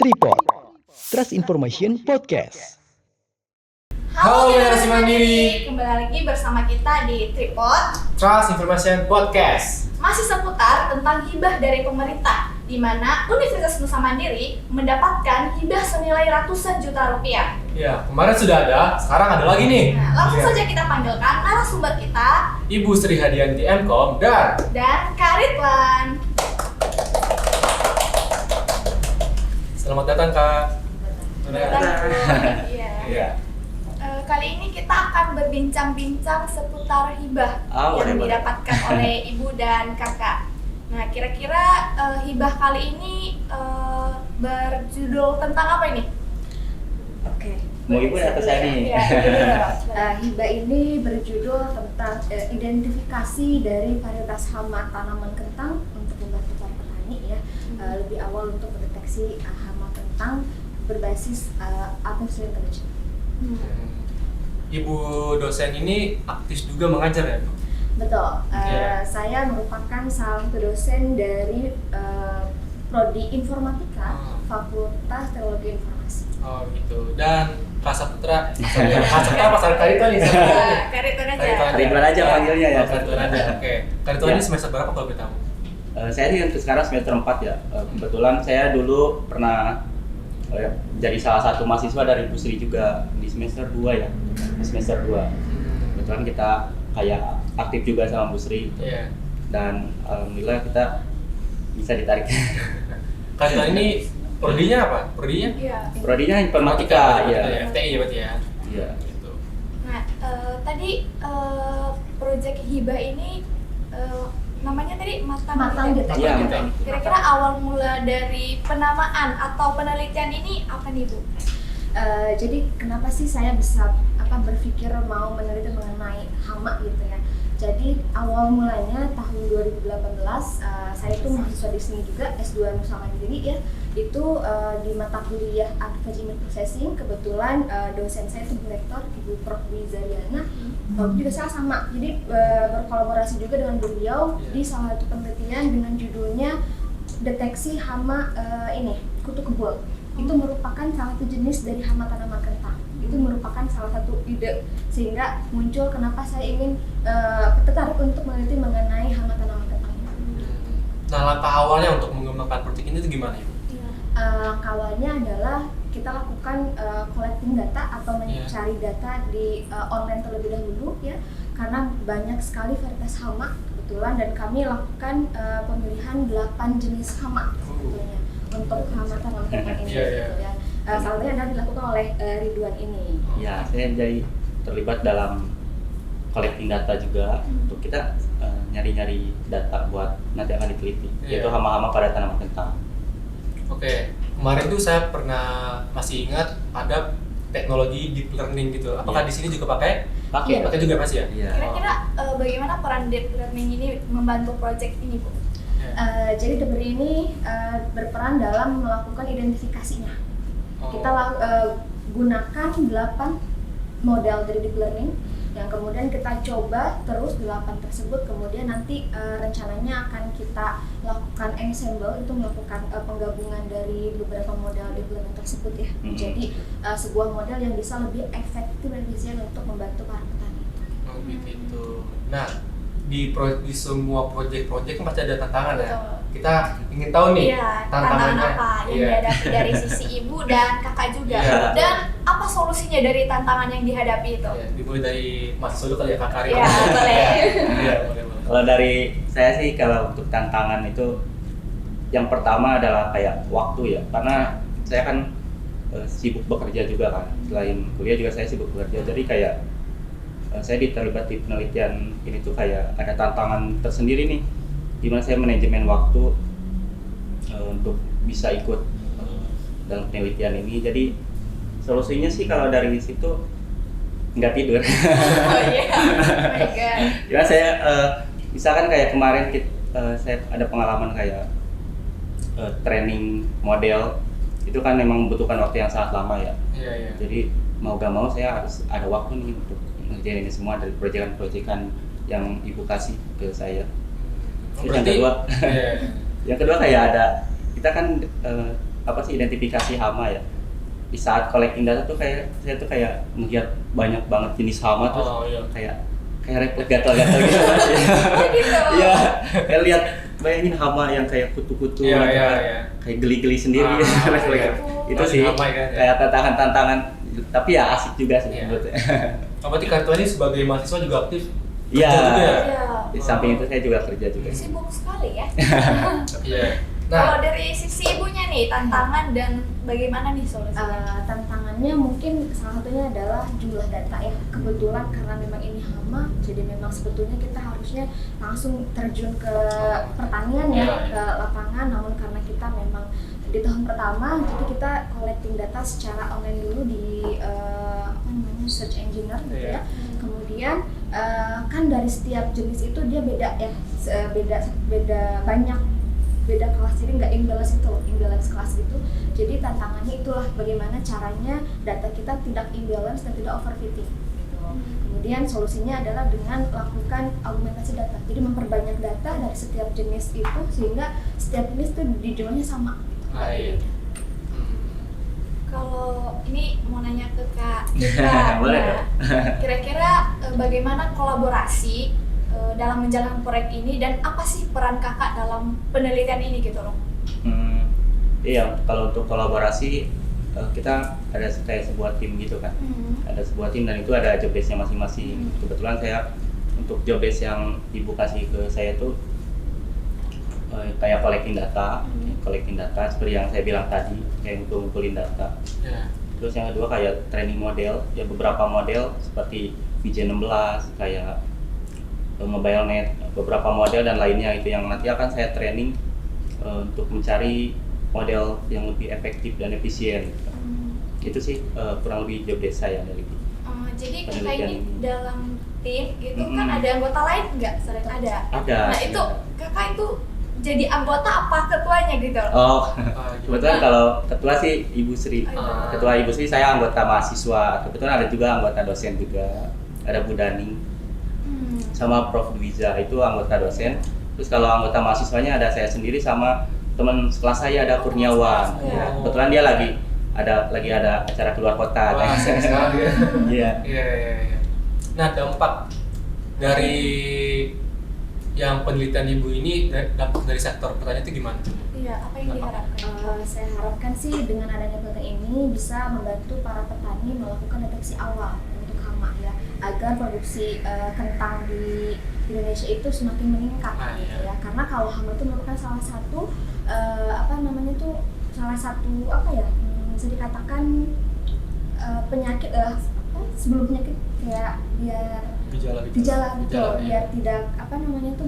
Tripod, Trust Information Podcast. Halo Generasi Mandiri, kembali lagi bersama kita di Tripod Trust Information Podcast. Masih seputar tentang hibah dari pemerintah, di mana Universitas Nusa Mandiri mendapatkan hibah senilai ratusan juta rupiah. Ya, kemarin sudah ada, sekarang ada lagi nih. Nah, langsung Ya. saja kita panggilkan narasumber kita Ibu Sri Hadianti Mkom dan Kak Ridwan. selamat datang Kak. Iya. Iya. Kali ini kita akan berbincang-bincang seputar hibah yang boleh. didapatkan oleh ibu dan kakak. Nah, kira-kira hibah kali ini berjudul tentang apa ini? Oke, mau ibu atau saya nih? Ya, Hibah ini berjudul tentang identifikasi dari varietas hama tanaman kentang untuk membantu para petani ya. Lebih awal untuk mendeteksi hama kentang berbasis artificial intelligence. Ibu dosen ini aktif juga mengajar ya, Bu? Betul. Iya. Saya merupakan salah satu dosen dari prodi informatika Fakultas Teknologi Informasi. Oh gitu. Dan Kak Saputra, Kak Saputra apa? Kak Ridwan nih? Kak Ridwan aja. Kak Ridwan aja panggilnya ya. Kak Ridwan aja, oke. Kak Ridwan Ya. ini semester berapa kalau boleh tahu? Saya sih untuk sekarang semester 4 ya. Kebetulan saya dulu pernah jadi salah satu mahasiswa dari Bu Sri juga di semester 2 ya. Di semester 2. Kebetulan kita kayak aktif juga sama Bu Sri Iya. dan alhamdulillah kita bisa ditarik. Kak Ridwan ini prodinya apa? Prodinya? Iya. Prodinya informatika ya. FTI ya berarti ya? Iya. Gitu. Nah, tadi proyek hibah ini namanya tadi Matang Detek. Detek. Iya. Kira-kira awal mula dari penamaan atau penelitian ini apa nih, Bu? Jadi kenapa sih saya bisa berpikir mau meneliti mengenai hama gitu ya. Jadi awal mulanya tahun 2018 saya itu mahasiswa di sini juga S2 Nusa Mandiri ya. Itu di mata kuliah Advanced Image Processing kebetulan dosen saya itu Bu Rektor Ibu Prof. Dwi Zariana. Juga saya sama. Jadi berkolaborasi juga dengan beliau di salah satu penelitian dengan judulnya deteksi hama kutu kebul. Itu merupakan salah satu jenis dari hama tanaman kentang. Itu merupakan salah satu ide sehingga muncul kenapa saya ingin tertarik untuk meneliti mengenai hama tanaman kentang ini. Nah, langkah awalnya untuk mengembangkan proyek ini itu gimana, Ibu? Awalnya adalah kita lakukan collecting data atau mencari data di online terlebih dahulu ya, karena banyak sekali varietas hama kebetulan dan kami lakukan pemilihan 8 jenis hama sebetulnya untuk hama tanaman kentang ini gitu ya. Salah satunya adalah dilakukan oleh Ridwan ini. Ya, saya jadi terlibat dalam collecting data juga untuk kita nyari-nyari data buat nanti akan diteliti, yaitu Iya. hama-hama pada tanaman kentang. Oke, kemarin tuh saya pernah masih ingat ada teknologi deep learning gitu. Apakah di sini juga pakai? Pakai, Pakai juga pasti ya? Iya. Kira-kira bagaimana peran deep learning ini membantu proyek ini, Bu? Jadi DeepL ini berperan dalam melakukan identifikasinya. Kita gunakan 8 model dari deep learning yang kemudian kita coba terus 8 tersebut, kemudian nanti rencananya akan kita lakukan ensemble, itu melakukan penggabungan dari beberapa model deep learning tersebut ya, menjadi sebuah model yang bisa lebih efektif dan efisien untuk membantu para petani. Oh begitu. Nah, di semua proyek-proyek kan pasti ada tantangan ya. Betul. Kita ingin tahu nih Iya, tantangan apa yang dihadapi dari sisi ibu dan kakak juga, Iya. dan apa solusinya dari tantangan yang dihadapi itu? Ya, dimulai dari Mas Sulu kali ya, Kak Karim. Iya, boleh. Iya, boleh. Kalau dari saya sih, kalau untuk tantangan itu yang pertama adalah kayak waktu ya, karena saya kan sibuk bekerja juga kan, selain kuliah juga saya sibuk bekerja, jadi kayak saya terlibat di penelitian ini tuh kayak ada tantangan tersendiri nih, gimana saya manajemen waktu untuk bisa ikut dalam penelitian ini. Jadi solusinya sih kalau dari situ nggak tidur. Oh iya, oh my god. Ya saya misalkan kayak kemarin saya ada pengalaman kayak training model itu kan memang membutuhkan waktu yang sangat lama ya. Iya, iya. Jadi mau gak mau saya harus ada waktu nih untuk ngerjain ini semua dari proyekan-proyekan yang ibu kasih ke saya. Terus yang kedua, iya. yang kedua kayak ada kita kan apa sih identifikasi hama ya. Di saat collecting data tuh saya tuh kayak melihat banyak banget jenis hama tuh iya. kayak refleks gatal-gatal gitu Mas. Iya, kayak lihat bayangin hama yang kayak kutu-kutu Iya, gitu iya, kan. iya. Kayak geli-geli sendiri refleks. iya. Itu Masih sih hama kan, ya. kayak tantangan-tantangan tapi ya asik juga sih Iya. menurut saya. Oh, berarti Kartua ini sebagai mahasiswa juga aktif? Iya. Kerja juga ya? Iya. Di samping itu saya juga kerja juga. Sibuk sekali ya. Iya. Kalau Nah, dari sisi ibunya nih, tantangan dan bagaimana nih solusinya? Tantangannya mungkin salah satunya adalah jumlah data ya. Kebetulan karena memang ini hama, jadi memang sebetulnya kita harusnya langsung terjun ke pertanian ya, Iya. ke lapangan. Namun karena kita memang di tahun pertama, jadi kita collecting data secara online dulu di search engine gitu Iya. ya. Kemudian kan dari setiap jenis itu dia beda ya, beda banyak. Beda kelas, jadi nggak imbalance kelas gitu. Jadi tantangannya itulah bagaimana caranya data kita tidak imbalance dan tidak overfitting gitu. Kemudian solusinya adalah dengan lakukan augmentasi data, jadi memperbanyak data dari setiap jenis itu sehingga setiap jenis itu di jumlahnya sama gitu. iya. Kalau ini mau nanya ke Kak Ika, Boleh ya. dong. Kira-kira bagaimana kolaborasi dalam menjalankan proyek ini dan apa sih peran kakak dalam penelitian ini gitu loh? Iya, kalau untuk kolaborasi kita ada kayak sebuah tim gitu kan. Ada sebuah tim dan itu ada job desk-nya masing-masing. Kebetulan saya untuk job desk yang ibu kasih ke saya tuh kayak collecting data seperti yang saya bilang tadi, kayak ngumpulin data. Iya. Terus yang kedua kayak training model, ya beberapa model seperti VJ16, kayak MobileNet, beberapa model dan lainnya itu yang nanti akan saya training untuk mencari model yang lebih efektif dan efisien. Itu sih kurang lebih job desk saya dari itu. Jadi kakak Penelitian ini ini. dalam tim gitu kan ada anggota lain nggak? Sering ada. Ada. Nah itu kakak itu jadi anggota apa ketuanya gitu loh? Oh, Ah, kebetulan kalau ketua sih Ibu Sri. Ah. Ketua Ibu Sri, saya anggota mahasiswa. Kebetulan ada juga anggota dosen juga. Ada Bu Dani sama Prof Dwiza, itu anggota dosen. Terus kalau anggota mahasiswanya ada saya sendiri sama teman sekelas saya ada Kurniawan. Oh. Ya, kebetulan dia lagi ada acara keluar kota. Wah, sayang sekali ya. Iya. Iya. Nah, dampak dari yang penelitian ibu ini dampak dari sektor pertanian itu gimana? Iya, apa yang diharapkan? Saya harapkan sih dengan adanya program ini bisa membantu para petani melakukan deteksi awal untuk hama ya, agar produksi kentang di Indonesia itu semakin meningkat gitu ya. Karena kalau hama itu merupakan salah satu bisa dikatakan penyakit sebelum penyakit kayak biar gejala betul, biar tidak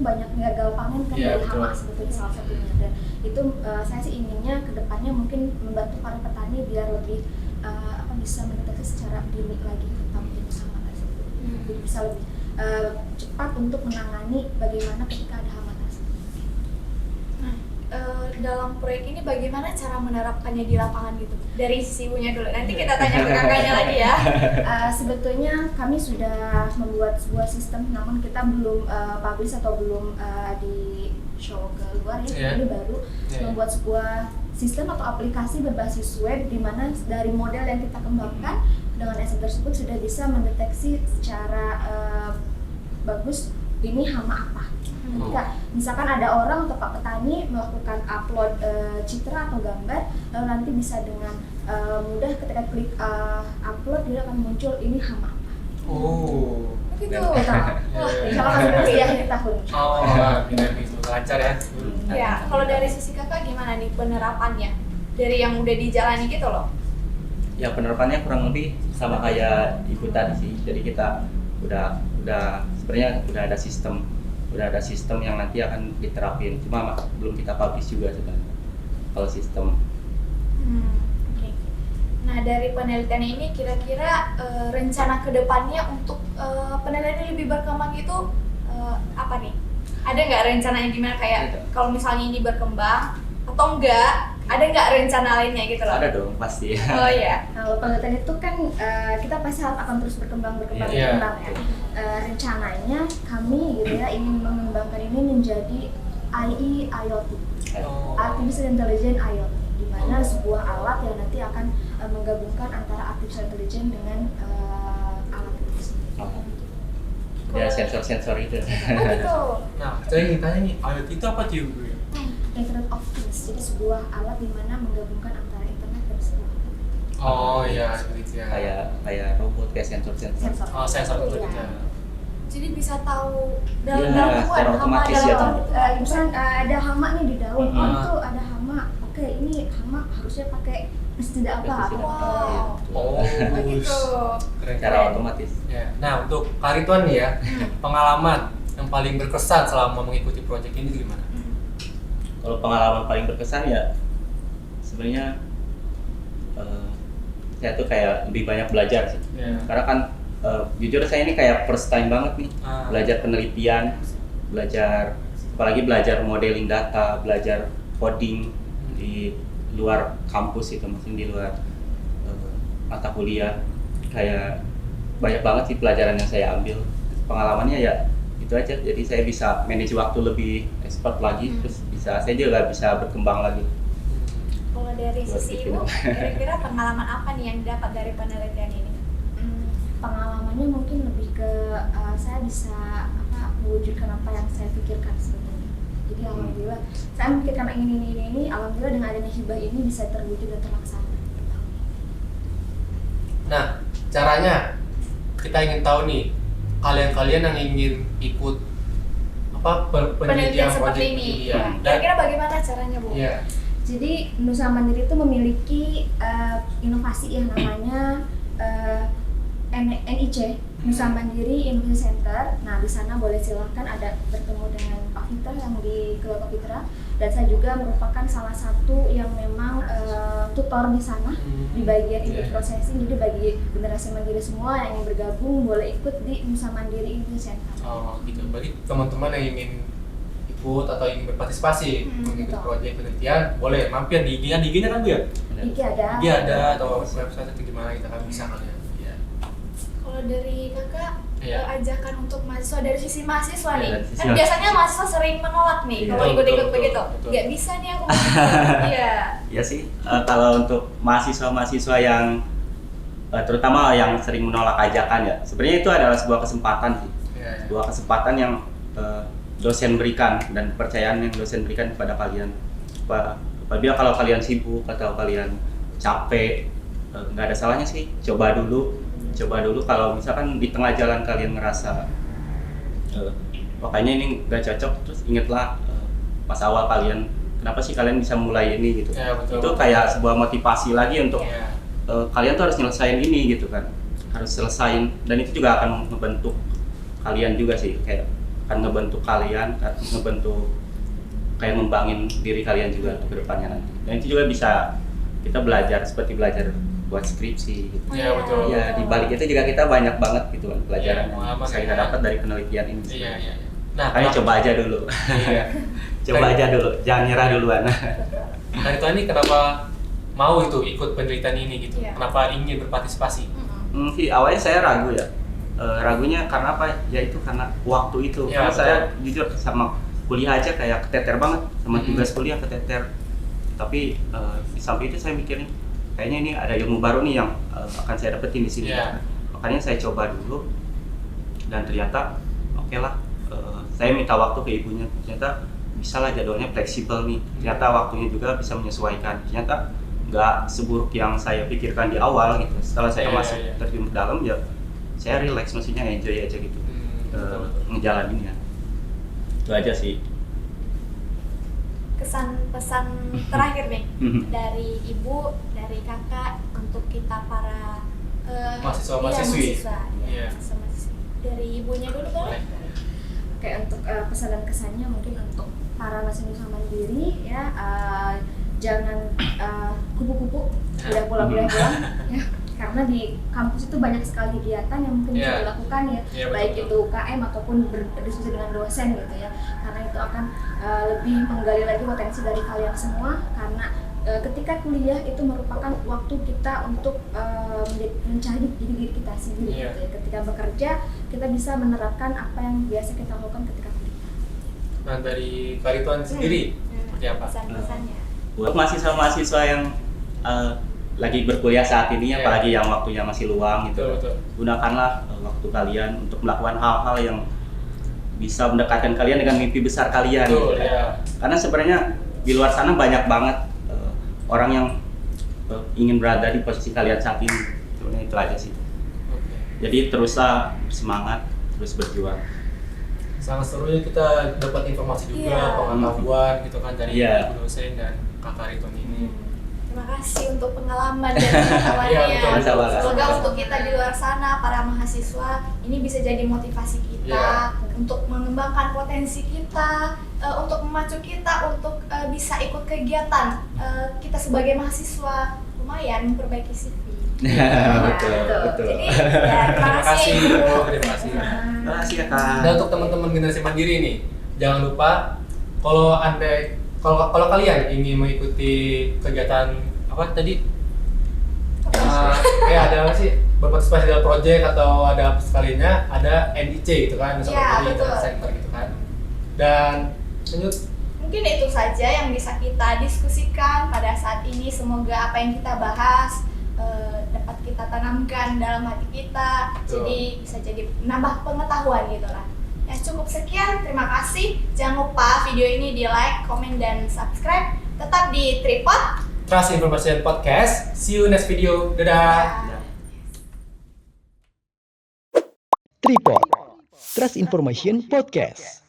banyak gagal panen kan Iya, dari hama betul. sebetulnya salah satunya. Dan itu saya sih inginnya kedepannya mungkin membantu para petani biar lebih bisa mendeteksi secara dini lagi tentang jenis hama tersebut. Jadi bisa lebih cepat untuk menangani bagaimana ketika ada hama tersebut. Nah, dalam proyek ini bagaimana cara menerapkannya di lapangan gitu? Dari sisi ibunya dulu, nanti kita tanya ke kakaknya lagi ya. Sebetulnya kami sudah membuat sebuah sistem, namun kita belum publish atau belum di show ke luar ya. Ini baru membuat sebuah sistem atau aplikasi berbasis web di mana dari model yang kita kembangkan dengan asset tersebut sudah bisa mendeteksi secara bagus ini hama apa. Ketika misalkan ada orang atau pak petani melakukan upload citra atau gambar, lalu nanti bisa dengan mudah ketika klik upload dia akan muncul ini hama apa. Oh. Begitu. Wah, insya Allah akan ya di tahun. Oh, ini semoga lancar ya. Ya, kalau dari sisi kakak gimana nih penerapannya? Dari yang udah dijalani gitu loh. Ya penerapannya kurang lebih sama kayak Ibu tadi sih. Jadi kita udah sebenarnya udah ada sistem yang nanti akan diterapin. Cuma belum kita publish juga sebenarnya kalau sistem. Oke. Nah, dari penelitian ini kira-kira rencana kedepannya untuk penelitian ini lebih berkembang itu apa nih? Ada nggak rencananya gimana kayak kalau misalnya ini berkembang atau enggak? Ada nggak rencana lainnya gitu loh? Ada dong pasti. Oh iya. Kalau penelitian itu kan kita pasti akan terus berkembang Iya. ya. Rencananya kami gitu ya ingin mengembangkan ini menjadi IoT, Oh. Artificial Intelligence IoT. di mana sebuah alat yang nanti akan menggabungkan antara artificial intelligence dengan alat itu sendiri. Oh. Ya sensor-sensor itu. Oh gitu. Nah, saya ingin tanya nih, IoT itu apa sih Bu? Internet of Things, jadi sebuah alat di mana menggabungkan antara internet dan sebuah Oh iya, seperti itu ya. Kayak robot, kayak sensor-sensor. sensor. Oh, sensor itu Iya. ya. Jadi bisa tahu Iya, daun-daun secara ada hama otomatis dalam ya. daun. Misalnya ada hama nih di daun, oh Hmm. itu ada hama. Oke, ini hama harusnya pakai pestisida apa? Pestisida. Wow. Oh, Begitu. keren. Secara otomatis. Ya. Nah, untuk Kak Ridwan nih ya, pengalaman yang paling berkesan selama mengikuti proyek ini gimana? Kalau pengalaman paling berkesan ya sebenarnya saya tuh kayak lebih banyak belajar sih. Ya. Karena kan jujur saya ini kayak first time banget nih belajar penelitian, apalagi belajar modeling data, belajar coding di luar kampus itu, maksudnya di luar mata kuliah. Kayak banyak banget sih pelajaran yang saya ambil. Pengalamannya ya itu aja, jadi saya bisa manage waktu lebih expert lagi, terus saya juga bisa berkembang lagi. Kalau dari Buat sisi bikin. Ibu, kira-kira pengalaman apa nih yang didapat dari penelitian ini? Pengalamannya mungkin lebih ke saya bisa mewujudkan apa yang saya pikirkan sebetulnya. Jadi alhamdulillah saya memikirkan ini, alhamdulillah dengan adanya hibah ini bisa terwujud dan terlaksana. Nah, caranya kita ingin tahu nih, kalian-kalian yang ingin ikut Penelitian seperti proyek ini. Iya. Nah, kira-kira bagaimana caranya, Bu? Iya. Jadi Nusa Mandiri itu memiliki inovasi yang namanya NIC, Nusa Mandiri Innovation Center. Nah, di sana boleh silahkan ada bertemu dengan Pak Fitra yang di Keluarga Fitra, dan saya juga merupakan salah satu yang memang tutor di sana di bagian input processing. Jadi bagi generasi mandiri semua yang ingin bergabung boleh ikut di Nusa Mandiri Innovation Center. Oh, gitu. Berarti teman-teman yang ingin ikut atau ingin berpartisipasi mengikuti betul. proyek penelitian boleh mampir di IG-nya kan Bu ya? IG ada. IG ada atau website atau gimana kita kan bisa kalian. Iya. Kalau dari Kakak, Iya. ajakan untuk mahasiswa dari sisi mahasiswa Iya, nih. dari sisi Kan mahasiswa. biasanya mahasiswa sering menolak nih Iya. kalau Betul, ikut-ikut betul, begitu. betul. Nggak bisa nih aku mau ikut. Iya. Ya sih, kalau untuk mahasiswa-mahasiswa yang terutama yang sering menolak ajakan ya, sebenarnya itu adalah sebuah kesempatan sih, Iya. sebuah kesempatan yang dosen berikan dan kepercayaan yang dosen berikan kepada kalian. Apabila kalau kalian sibuk atau kalian capek, nggak ada salahnya sih, coba dulu. Kalau misalkan di tengah jalan kalian ngerasa kayaknya ini nggak cocok, terus ingatlah pas awal kalian kenapa sih kalian bisa mulai ini gitu. Ya, betul. Itu kayak sebuah motivasi lagi untuk Iya. kalian tuh harus nyelesain ini gitu kan, harus selesain, dan itu juga akan membentuk kalian juga sih, kayak akan ngebentuk kalian, ngebentuk kayak ngembangin diri kalian juga ke depannya nanti. Dan itu juga bisa kita belajar seperti belajar buat skripsi gitu. Iya, betul. Ya di balik itu juga kita banyak banget gitu kan pelajaran Iya, yang pengalaman bisa ya. kita dapat dari penelitian ini. Iya. Nah, Makanya coba aja dulu. Iya. Coba aja dulu, jangan nyerah duluan. Nah, itu ini kenapa mau itu ikut penelitian ini gitu? Iya. Kenapa ingin berpartisipasi? Sih awalnya saya ragu ya. Ragunya karena apa? Ya itu karena waktu itu. Ya, Karena betul. saya jujur sama kuliah aja kayak keteter banget, sama tugas kuliah keteter. Tapi di samping itu saya mikirin kayaknya ini ada ilmu baru nih yang akan saya dapetin di sini. Ya. Makanya saya coba dulu dan ternyata oke lah. Saya minta waktu ke ibunya, ternyata bisa lah jadwalnya fleksibel nih. Ternyata waktunya juga bisa menyesuaikan. Ternyata nggak seburuk yang saya pikirkan di awal gitu. Setelah saya masuk terjun ke dalam ya saya relax, maksudnya enjoy aja gitu ngejalaninnya. Itu aja sih. Kesan pesan terakhir nih dari Ibu, dari Kakak untuk kita para Mahasiswa-mahasiswi. Iya, Iya. mahasiswa-mahasiswi. Dari Ibunya dulu boleh? Oke, untuk pesan dan kesannya mungkin untuk para mahasiswa mandiri ya, jangan kupu-kupu udah pulang ya, karena di kampus itu banyak sekali kegiatan yang mungkin bisa Iya. dilakukan ya, Iya, baik betul. itu UKM ataupun berdiskusi dengan dosen gitu ya, karena itu akan lebih menggali lagi potensi dari kalian semua, karena ketika kuliah itu merupakan waktu kita untuk mencari diri kita sendiri Iya. gitu ya. Ketika bekerja kita bisa menerapkan apa yang biasa kita lakukan ketika kuliah. Nah, dari Kak Ridwan sendiri seperti apa? Pesan-pesannya. buat mahasiswa-mahasiswa yang lagi berkuliah saat ini, Iya. apalagi yang waktunya masih luang gitu, Betul. gunakanlah waktu kalian untuk melakukan hal-hal yang bisa mendekatkan kalian dengan mimpi besar kalian. Betul, gitu. ya. Karena sebenarnya di luar sana banyak banget orang yang ingin berada di posisi kalian saat ini. Sebenarnya itu aja sih. Oke. Jadi teruslah semangat, terus berjuang. Sangat seru ya kita dapat informasi juga, Iya. pengetahuan gitu kan dari Iya. Bu dosen dan Kakak Ridwan ini. Terima kasih untuk pengalaman dan pengetahuannya. Iya, betul. Sama-sama. Semoga untuk kita di luar sana, para mahasiswa, ini bisa jadi motivasi kita Iya. untuk mengembangkan potensi kita, untuk memacu kita untuk bisa ikut kegiatan kita sebagai mahasiswa, lumayan memperbaiki CV. Betul. Jadi ya, terima kasih. Bu. Terima kasih. Terima kasih kakak. Dan untuk teman-teman generasi mandiri nih, jangan lupa kalau kalian ingin mengikuti kegiatan apa tadi? Kayak ada apa sih? Berpartisipasi dalam project atau ada sekalinya ada NIC gitu kan, Iya, betul. Internet Center gitu kan. Dan lanjut. Mungkin itu saja yang bisa kita diskusikan pada saat ini. Semoga apa yang kita bahas dapat kita tanamkan dalam hati kita. Betul. Jadi bisa jadi nambah pengetahuan gitu lah. Ya cukup sekian, terima kasih. Jangan lupa video ini di like, komen, dan subscribe. Tetap di Tripod. Trust Information Podcast. See you next video. Dadah. Tripod, Trust Information Podcast.